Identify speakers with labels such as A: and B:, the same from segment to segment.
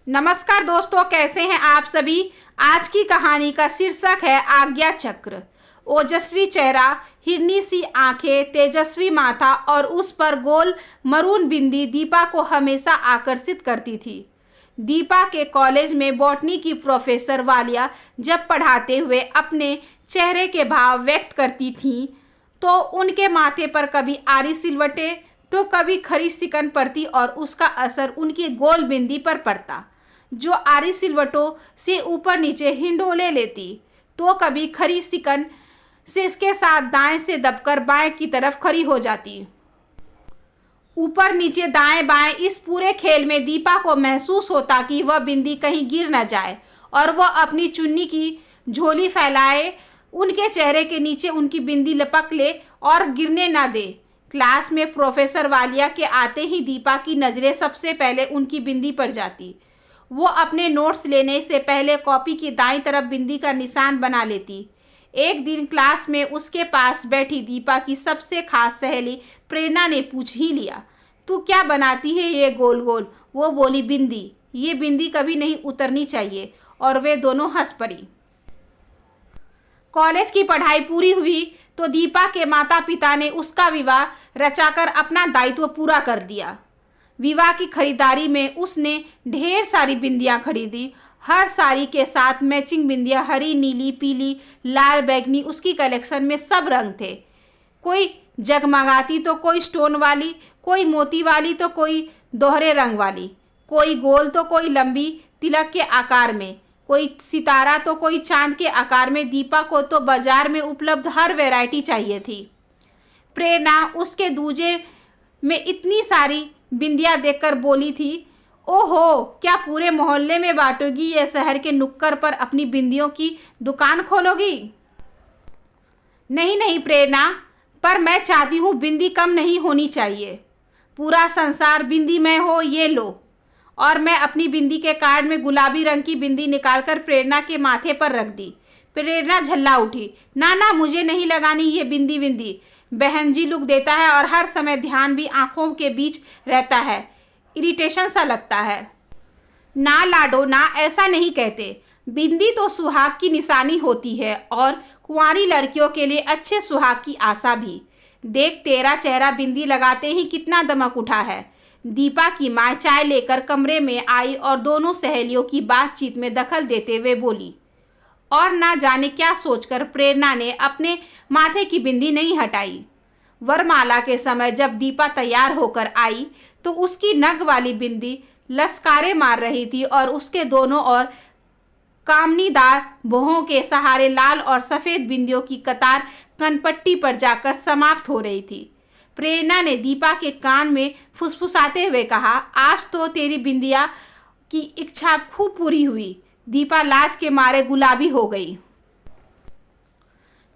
A: नमस्कार दोस्तों, कैसे हैं आप सभी। आज की कहानी का शीर्षक है आज्ञा चक्र। ओजस्वी चेहरा, हिरनी सी आंखें, तेजस्वी माथा और उस पर गोल मरून बिंदी दीपा को हमेशा आकर्षित करती थी। दीपा के कॉलेज में बॉटनी की प्रोफेसर वालिया जब पढ़ाते हुए अपने चेहरे के भाव व्यक्त करती थीं तो उनके माथे पर कभी आरी सिलवटें तो कभी खरी सिकन पड़ती और उसका असर उनकी गोल बिंदी पर पड़ता, जो आरी सिलवटों से ऊपर नीचे हिंडोले लेती तो कभी खरी सिकन से इसके साथ दाएं से दबकर बाएं की तरफ खड़ी हो जाती। ऊपर नीचे दाएं बाएं इस पूरे खेल में दीपा को महसूस होता कि वह बिंदी कहीं गिर न जाए और वह अपनी चुन्नी की झोली फैलाए उनके चेहरे के नीचे उनकी बिंदी लपक ले और गिरने न दे। क्लास में प्रोफेसर वालिया के आते ही दीपा की नज़रें सबसे पहले उनकी बिंदी पर जाती। वो अपने नोट्स लेने से पहले कॉपी की दाईं तरफ बिंदी का निशान बना लेती। एक दिन क्लास में उसके पास बैठी दीपा की सबसे खास सहेली प्रेरणा ने पूछ ही लिया, तू क्या बनाती है ये गोल गोल। वो बोली, बिंदी। ये बिंदी कभी नहीं उतरनी चाहिए। और वे दोनों हंस पड़ी। कॉलेज की पढ़ाई पूरी हुई तो दीपा के माता पिता ने उसका विवाह रचाकर अपना दायित्व पूरा कर दिया। विवाह की खरीदारी में उसने ढेर सारी बिंदियां खरीदी। हर साड़ी के साथ मैचिंग बिंदियां, हरी, नीली, पीली, लाल, बैगनी, उसकी कलेक्शन में सब रंग थे। कोई जगमगाती तो कोई स्टोन वाली, कोई मोती वाली तो कोई दोहरे रंग वाली, कोई गोल तो कोई लंबी तिलक के आकार में, कोई सितारा तो कोई चांद के आकार में। दीपा को तो बाजार में उपलब्ध हर वैरायटी चाहिए थी। प्रेरणा उसके दूजे में इतनी सारी बिंदियां देखकर बोली थी, ओहो, क्या पूरे मोहल्ले में बांटोगी या शहर के नुक्कड़ पर अपनी बिंदियों की दुकान खोलोगी। नहीं नहीं प्रेरणा, पर मैं चाहती हूँ बिंदी कम नहीं होनी चाहिए। पूरा संसार बिंदी में हो, ये लो। और मैं अपनी बिंदी के कार्ड में गुलाबी रंग की बिंदी निकालकर प्रेरणा के माथे पर रख दी। प्रेरणा झल्ला उठी, ना ना, मुझे नहीं लगानी ये बिंदी विंदी। बहन जी लुक देता है और हर समय ध्यान भी आंखों के बीच रहता है, इरिटेशन सा लगता है। ना लाडो ना, ऐसा नहीं कहते। बिंदी तो सुहाग की निशानी होती है और कुंवारी लड़कियों के लिए अच्छे सुहाग की आशा भी। देख, तेरा चेहरा बिंदी लगाते ही कितना दमक उठा है। दीपा की माँ चाय लेकर कमरे में आई और दोनों सहेलियों की बातचीत में दखल देते हुए बोली। और ना जाने क्या सोचकर प्रेरणा ने अपने माथे की बिंदी नहीं हटाई। वरमाला के समय जब दीपा तैयार होकर आई तो उसकी नग वाली बिंदी लश्कारे मार रही थी और उसके दोनों ओर कामनीदार भौहों के सहारे लाल और सफ़ेद बिंदियों की कतार कनपट्टी पर जाकर समाप्त हो रही थी। प्रेरणा ने दीपा के कान में फुसफुसाते हुए कहा, आज तो तेरी बिंदिया की इच्छा खूब पूरी हुई। दीपा लाज के मारे गुलाबी हो गई।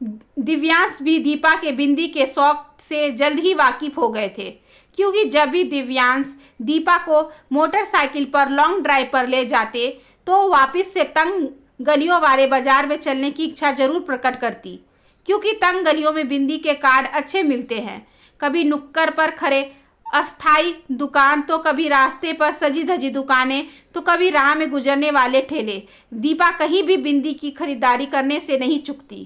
A: दिव्यांश भी दीपा के बिंदी के शौक से जल्द ही वाकिफ हो गए थे, क्योंकि जब भी दिव्यांश दीपा को मोटरसाइकिल पर लॉन्ग ड्राइव पर ले जाते तो वापस से तंग गलियों वाले बाजार में चलने की इच्छा जरूर प्रकट करती, क्योंकि तंग गलियों में बिंदी के कार्ड अच्छे मिलते हैं। कभी नुक्कड़ पर खड़े अस्थाई दुकान तो कभी रास्ते पर सजी धजी दुकानें तो कभी राह में गुजरने वाले ठेले। दीपा कहीं भी बिंदी की खरीदारी करने से नहीं चूकती।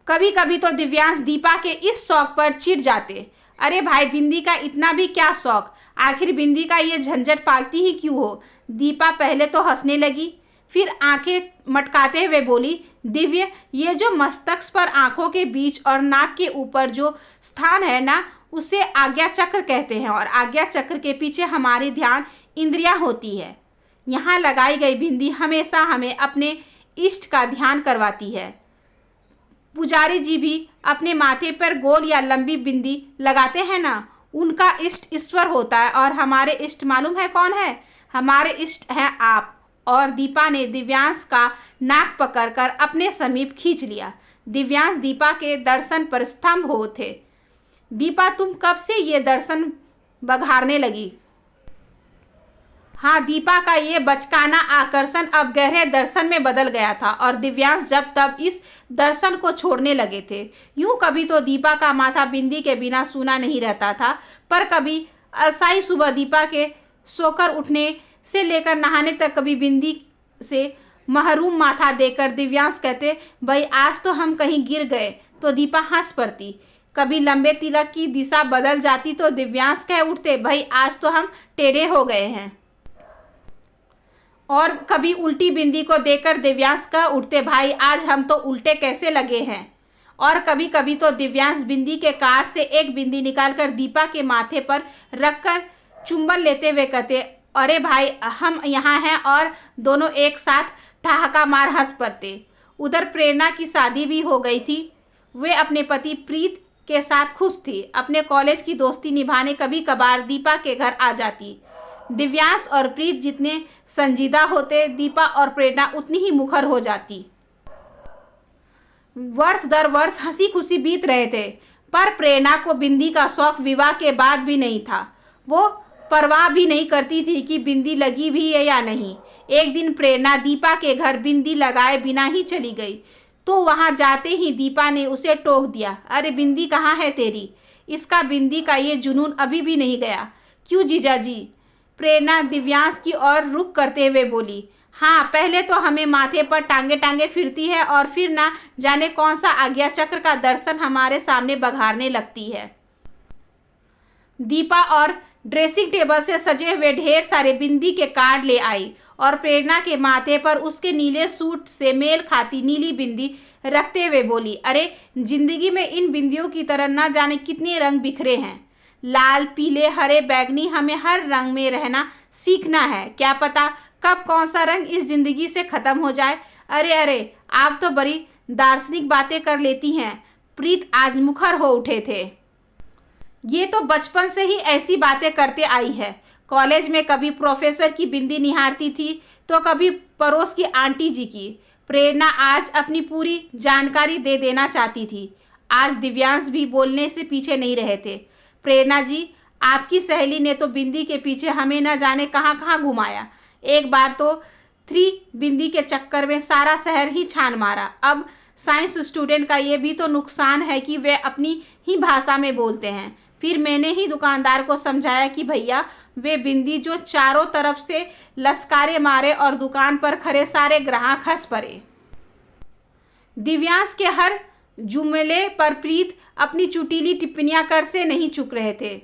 A: कभी कभी तो दिव्यांश दीपा के इस शौक पर चिढ़ जाते, अरे भाई, बिंदी का इतना भी क्या शौक, आखिर बिंदी का ये झंझट पालती ही क्यों हो। दीपा पहले तो हंसने लगी, फिर आंखें मटकाते हुए बोली, दिव्य, ये जो मस्तक पर आंखों के बीच और नाक के ऊपर जो स्थान है ना, उसे आज्ञा चक्र कहते हैं। और आज्ञा चक्र के पीछे हमारी ध्यान इंद्रियां होती है। यहाँ लगाई गई बिंदी हमेशा हमें अपने इष्ट का ध्यान करवाती है। पुजारी जी भी अपने माथे पर गोल या लंबी बिंदी लगाते हैं ना, उनका इष्ट ईश्वर होता है। और हमारे इष्ट मालूम है कौन है? हमारे इष्ट हैं आप। और दीपा ने दिव्यांश का नाक पकड़कर अपने समीप खींच लिया। दिव्यांश दीपा के दर्शन पर स्तंभ हो थे। दीपा, तुम कब से ये दर्शन बघारने लगी? हाँ, दीपा का ये बचकाना आकर्षण अब गहरे दर्शन में बदल गया था और दिव्यांश जब तब इस दर्शन को छोड़ने लगे थे। यूं कभी तो दीपा का माथा बिंदी के बिना सूना नहीं रहता था, पर कभी असाई सुबह दीपा के सोकर उठने से लेकर नहाने तक कभी बिंदी से महरूम माथा देकर दिव्यांश कहते, भाई आज तो हम कहीं गिर गए, तो दीपा हंस पड़ती। कभी लंबे तिलक की दिशा बदल जाती तो दिव्यांश कह उठते, भाई आज तो हम टेढ़े हो गए हैं। और कभी उल्टी बिंदी को देखकर दिव्यांश कह उठते, भाई आज हम तो उल्टे कैसे लगे हैं। और कभी कभी तो दिव्यांश बिंदी के कार से एक बिंदी निकालकर दीपा के माथे पर रखकर चुंबन लेते हुए कहते, अरे भाई हम यहाँ हैं, और दोनों एक साथ ठहाका मार हंस पड़ते। उधर प्रेरणा की शादी भी हो गई थी। वे अपने पति प्रीत के साथ खुश थी। अपने कॉलेज की दोस्ती निभाने कभी कभार दीपा के घर आ जाती। दिव्यांश और प्रीत जितने संजीदा होते, दीपा और प्रेरणा उतनी ही मुखर हो जाती। वर्ष दर वर्ष हंसी खुशी बीत रहे थे, पर प्रेरणा को बिंदी का शौक विवाह के बाद भी नहीं था। वो परवाह भी नहीं करती थी कि बिंदी लगी भी है या नहीं। एक दिन प्रेरणा दीपा के घर बिंदी लगाए बिना ही चली गई, तो वहां जाते ही दीपा ने उसे टोक दिया, अरे बिंदी कहाँ है तेरी? इसका बिंदी का ये जुनून अभी भी नहीं गया क्यों जीजाजी? प्रेरणा दिव्यांश की ओर रुख करते हुए बोली, हाँ पहले तो हमें माथे पर टांगे टांगे फिरती है, और फिर ना जाने कौन सा आज्ञा चक्र का दर्शन हमारे सामने बघारने लगती है। दीपा और ड्रेसिंग टेबल से सजे हुए ढेर सारे बिंदी के कार्ड ले आई और प्रेरणा के माथे पर उसके नीले सूट से मेल खाती नीली बिंदी रखते हुए बोली, अरे जिंदगी में इन बिंदियों की तरह ना जाने कितने रंग बिखरे हैं, लाल पीले हरे बैगनी, हमें हर रंग में रहना सीखना है। क्या पता कब कौन सा रंग इस जिंदगी से खत्म हो जाए। अरे अरे आप तो बड़ी दार्शनिक बातें कर लेती हैं। प्रीत आज मुखर हो उठे थे। ये तो बचपन से ही ऐसी बातें करते आई है। कॉलेज में कभी प्रोफेसर की बिंदी निहारती थी तो कभी पड़ोस की आंटी जी की। प्रेरणा आज अपनी पूरी जानकारी दे देना चाहती थी। आज दिव्यांश भी बोलने से पीछे नहीं रहे थे। प्रेरणा जी, आपकी सहेली ने तो बिंदी के पीछे हमें न जाने कहाँ कहाँ घुमाया। एक बार तो 3 बिंदी के चक्कर में सारा शहर ही छान मारा। अब साइंस स्टूडेंट का ये भी तो नुकसान है कि वे अपनी ही भाषा में बोलते हैं। फिर मैंने ही दुकानदार को समझाया कि भैया वे बिंदी जो चारों तरफ से लश्कारे मारे और दुकान पर खड़े सारे ग्राहक हंस पड़े। दिव्यांश के हर जुमले पर प्रीत अपनी चुटीली टिप्पणियां कर से नहीं चुक रहे थे।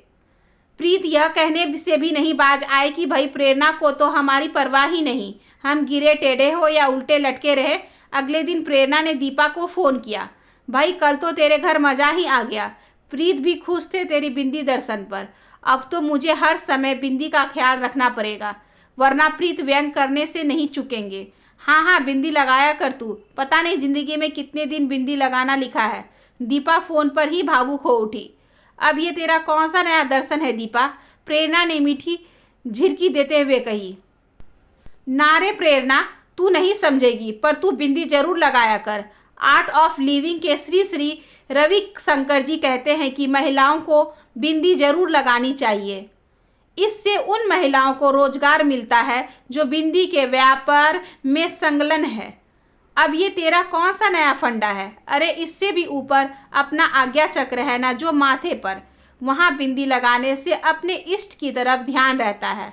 A: प्रीत यह कहने से भी नहीं बाज आए कि भाई प्रेरणा को तो हमारी परवाह ही नहीं, हम गिरे टेढ़े हो या उल्टे लटके रहे। अगले दिन प्रेरणा ने दीपा को फ़ोन किया, भाई कल तो तेरे घर मज़ा ही आ गया। प्रीत भी खुश थे तेरी बिंदी दर्शन पर। अब तो मुझे हर समय बिंदी का ख्याल रखना पड़ेगा, वरना प्रीत व्यंग करने से नहीं चुकेंगे। हाँ हाँ बिंदी लगाया कर तू, पता नहीं ज़िंदगी में कितने दिन बिंदी लगाना लिखा है। दीपा फ़ोन पर ही भावुक हो उठी। अब ये तेरा कौन सा नया दर्शन है दीपा? प्रेरणा ने मीठी झिरकी देते हुए कही। नारे प्रेरणा, तू नहीं समझेगी, पर तू बिंदी जरूर लगाया कर। आर्ट ऑफ लिविंग के श्री श्री रवि शंकर जी कहते हैं कि महिलाओं को बिंदी जरूर लगानी चाहिए। इससे उन महिलाओं को रोजगार मिलता है जो बिंदी के व्यापार में संलग्न है। अब ये तेरा कौन सा नया फंडा है? अरे इससे भी ऊपर अपना आज्ञा चक्र है ना जो माथे पर, वहाँ बिंदी लगाने से अपने इष्ट की तरफ ध्यान रहता है।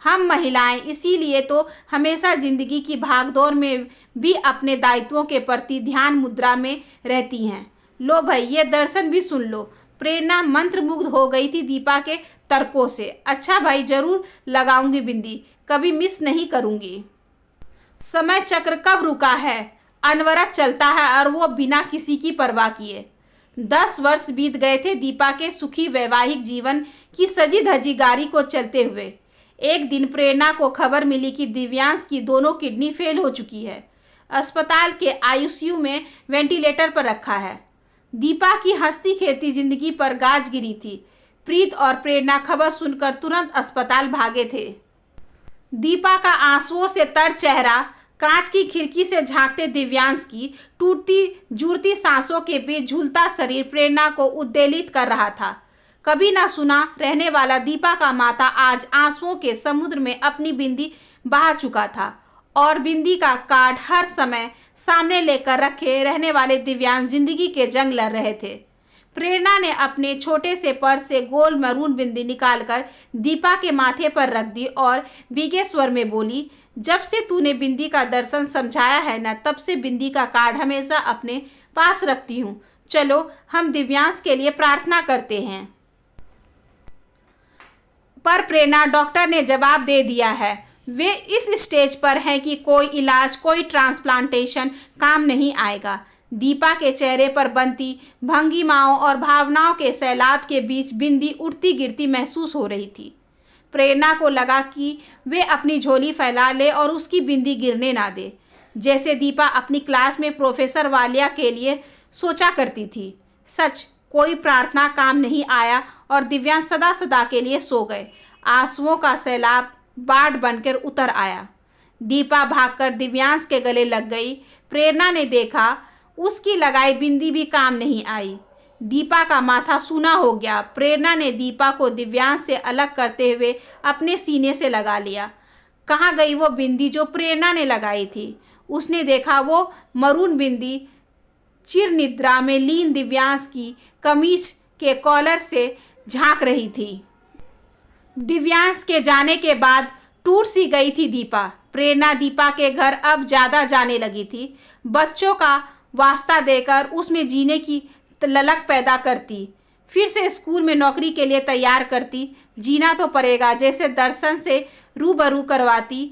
A: हम महिलाएं इसीलिए तो हमेशा जिंदगी की भागदौड़ में भी अपने दायित्वों के प्रति ध्यान मुद्रा में रहती हैं। लो भाई ये दर्शन भी सुन लो। प्रेरणा मंत्रमुग्ध हो गई थी दीपा के तर्कों से। अच्छा भाई जरूर लगाऊंगी बिंदी, कभी मिस नहीं करूंगी। समय चक्र कब रुका है? अनवरत चलता है और वो बिना किसी की परवाह किए। 10 वर्ष बीत गए थे दीपा के सुखी वैवाहिक जीवन की सजी धजी गाड़ी को चलते हुए। एक दिन प्रेरणा को खबर मिली कि दिव्यांश की दोनों किडनी फेल हो चुकी है। अस्पताल के आईसीयू में वेंटिलेटर पर रखा है। दीपा की हंसती खेलती जिंदगी पर गाज गिरी थी। प्रीत और प्रेरणा खबर सुनकर तुरंत अस्पताल भागे थे। दीपा का आंसुओं से तर चेहरा कांच की खिड़की से झांकते दिव्यांश की टूटती जुड़ती सांसों के बीच झूलता शरीर प्रेरणा को उद्वेलित कर रहा था। कभी ना सुना रहने वाला दीपा का माथा आज आंसुओं के समुद्र में अपनी बिंदी बहा चुका था और बिंदी का कार्ड हर समय सामने लेकर रखे रहने वाले दिव्यांश जिंदगी के जंग लड़ रहे थे। प्रेरणा ने अपने छोटे से पर्स से गोल मैरून बिंदी निकालकर दीपा के माथे पर रख दी और भीगे स्वर में बोली, जब से तूने बिंदी का दर्शन समझाया है ना, तब से बिंदी का कार्ड हमेशा अपने पास रखती हूँ। चलो हम दिव्यांश के लिए प्रार्थना करते हैं। पर प्रेरणा डॉक्टर ने जवाब दे दिया है, वे इस स्टेज पर हैं कि कोई इलाज, कोई ट्रांसप्लांटेशन काम नहीं आएगा। दीपा के चेहरे पर बनती भंगिमाओं और भावनाओं के सैलाब के बीच बिंदी उठती गिरती महसूस हो रही थी। प्रेरणा को लगा कि वे अपनी झोली फैला ले और उसकी बिंदी गिरने ना दे, जैसे दीपा अपनी क्लास में प्रोफेसर वालिया के लिए सोचा करती थी। सच, कोई प्रार्थना काम नहीं आया और दिव्यांश सदा सदा के लिए सो गए। आंसुओं का सैलाब बाढ़ बनकर उतर आया। दीपा भागकर दिव्यांश के गले लग गई। प्रेरणा ने देखा उसकी लगाई बिंदी भी काम नहीं आई। दीपा का माथा सूना हो गया। प्रेरणा ने दीपा को दिव्यांश से अलग करते हुए अपने सीने से लगा लिया। कहाँ गई वो बिंदी जो प्रेरणा ने लगाई थी? उसने देखा वो मरून बिंदी चिर निद्रा में लीन दिव्यांश की कमीज के कॉलर से झांक रही थी। दिव्यांश के जाने के बाद टूट सी गई थी दीपा। प्रेरणा दीपा के घर अब ज़्यादा जाने लगी थी। बच्चों का वास्ता देकर उसमें जीने की ललक पैदा करती, फिर से स्कूल में नौकरी के लिए तैयार करती। जीना तो पड़ेगा जैसे दर्शन से रूबरू करवाती,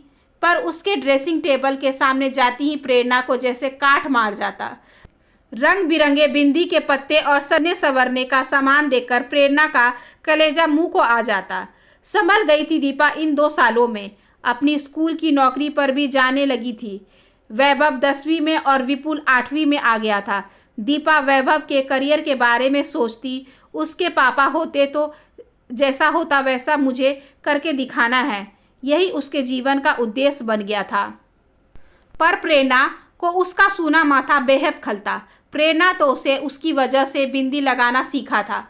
A: पर उसके ड्रेसिंग टेबल के सामने जाती ही प्रेरणा को जैसे काट मार जाता। रंग बिरंगे बिंदी के पत्ते और सजने संवरने का सामान देखकर प्रेरणा का कलेजा मुंह को आ जाता। संभल गई थी दीपा इन 2 सालों में। अपनी स्कूल की नौकरी पर भी जाने लगी थी। वैभव 10वीं में और विपुल 8वीं में आ गया था। दीपा वैभव के करियर के बारे में सोचती, उसके पापा होते तो जैसा होता वैसा मुझे करके दिखाना है, यही उसके जीवन का उद्देश्य बन गया था। पर प्रेरणा को उसका सूना माथा बेहद खलता। प्रेरणा तो उसे उसकी वजह से बिंदी लगाना सीखा था।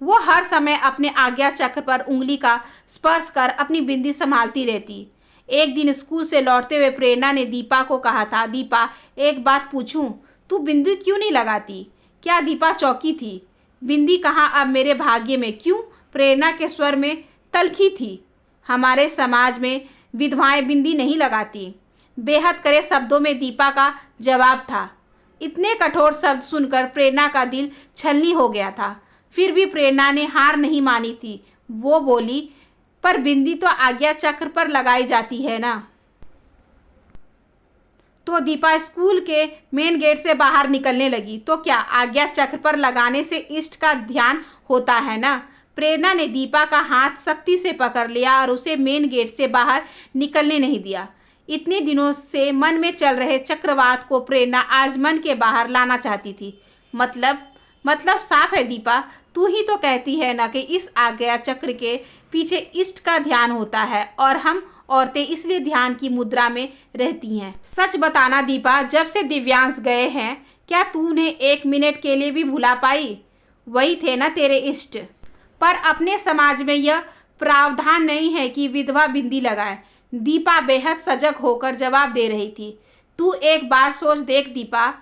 A: वो हर समय अपने आज्ञा चक्र पर उंगली का स्पर्श कर अपनी बिंदी संभालती रहती। एक दिन स्कूल से लौटते हुए प्रेरणा ने दीपा को कहा था, दीपा एक बात पूछूं, तू बिंदी क्यों नहीं लगाती? क्या दीपा चौंकी थी। बिंदी कहाँ अब मेरे भाग्य में? क्यों? प्रेरणा के स्वर में तलखी थी। हमारे समाज में विधवाएं बिंदी नहीं लगाती। बेहद करे शब्दों में दीपा का जवाब था। इतने कठोर शब्द सुनकर प्रेरणा का दिल छलनी हो गया था। फिर भी प्रेरणा ने हार नहीं मानी थी। वो बोली, पर बिंदी तो आज्ञा चक्र पर लगाई जाती है ना। तो दीपा स्कूल के मेन गेट से बाहर निकलने लगी। तो क्या आज्ञा चक्र पर लगाने से इष्ट का ध्यान होता है ना? प्रेरणा ने दीपा का हाथ सख्ती से पकड़ लिया और उसे मेन गेट से बाहर निकलने नहीं दिया। इतने दिनों से मन में चल रहे चक्रवात को प्रेरणा आज मन के बाहर लाना चाहती थी। मतलब साफ है दीपा, तू ही तो कहती है ना कि इस आज्ञा चक्र के पीछे इष्ट का ध्यान होता है और हम औरतें इसलिए ध्यान की मुद्रा में रहती हैं। सच बताना दीपा, जब से दिव्यांश गए हैं क्या तूने 1 मिनट के लिए भी भुला पाई? वही थे ना तेरे इष्ट। पर अपने समाज में यह प्रावधान नहीं है कि विधवा बिंदी लगाए। दीपा बेहद सजग होकर जवाब दे रही थी। तू एक बार सोच देख दीपा,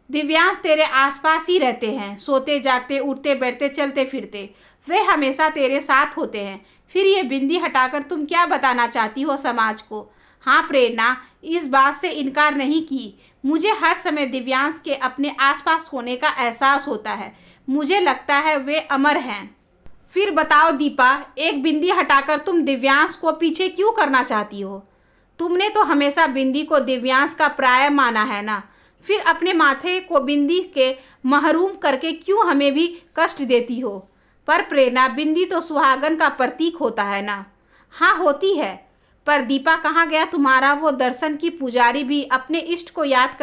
A: दिव्यांश तेरे आसपास ही रहते हैं, सोते जागते उठते बैठते चलते फिरते, वे हमेशा तेरे साथ होते हैं। फिर ये बिंदी हटाकर तुम क्या बताना चाहती हो समाज को? हाँ प्रेरणा, इस बात से इनकार नहीं की। मुझे हर समय दिव्यांश के अपने आसपास होने का एहसास होता है। मुझे लगता है वे अमर हैं। फिर बताओ दीपा, एक बिंदी हटाकर तुम दिव्यांश को पीछे क्यों करना चाहती हो? तुमने तो हमेशा बिंदी को दिव्यांश का प्राय माना है ना, फिर अपने माथे को बिंदी के महरूम करके क्यों हमें भी कष्ट देती हो? पर प्रेरणा, बिंदी तो सुहागन का प्रतीक होता है ना। हाँ होती है, पर दीपा कहाँ गया तुम्हारा वो दर्शन की पुजारी भी अपने इष्ट को याद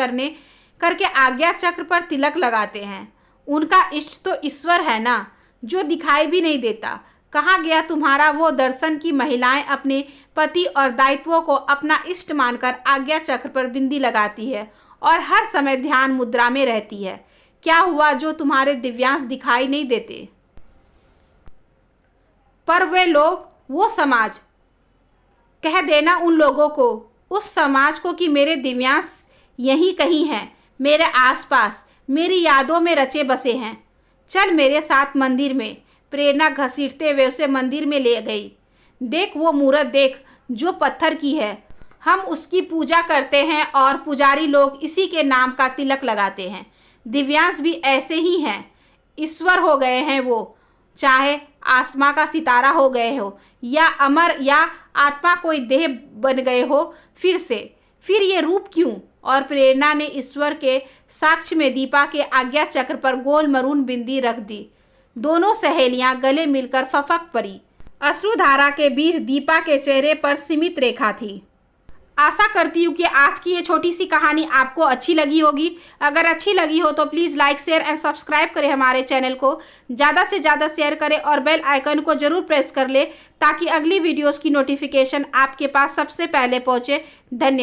A: करके आज्ञा चक्र पर तिलक लगाते हैं। उनका इष्ट तो ईश्वर है ना, जो दिखाई भी नहीं देता। कहाँ गया तुम्हारा वो दर्शन की महिलाएं अपने पति और दायित्वों को अपना इष्ट मानकर आज्ञा चक्र पर बिंदी लगाती है और हर समय ध्यान मुद्रा में रहती है। क्या हुआ जो तुम्हारे दिव्यांश दिखाई नहीं देते? पर वे लोग, वो समाज, कह देना उन लोगों को, उस समाज को कि मेरे दिव्यांश यहीं कहीं हैं, मेरे आसपास, मेरी यादों में रचे बसे हैं। चल मेरे साथ मंदिर में। प्रेरणा घसीटते हुए उसे मंदिर में ले गई। देख वो मूर्त देख जो पत्थर की है। हम उसकी पूजा करते हैं और पुजारी लोग इसी के नाम का तिलक लगाते हैं। दिव्यांश भी ऐसे ही हैं। ईश्वर हो गए हैं वो, चाहे आसमां का सितारा हो गए हो या अमर या आत्मा कोई देह बन गए हो फिर ये रूप क्यों? और प्रेरणा ने ईश्वर के साक्ष्य में दीपा के आज्ञा चक्र पर गोल मरून बिंदी रख दी। दोनों सहेलियां गले मिलकर फफक पड़ी। अश्रुधारा के बीच दीपा के चेहरे पर सीमित रेखा थी। आशा करती हूँ कि आज की ये छोटी सी कहानी आपको अच्छी लगी होगी। अगर अच्छी लगी हो तो please like share and subscribe करें हमारे चैनल को, ज़्यादा से ज़्यादा शेयर करें और बेल आइकन को ज़रूर प्रेस कर ले ताकि अगली वीडियोस की नोटिफिकेशन आपके पास सबसे पहले पहुँचे। धन्यवाद।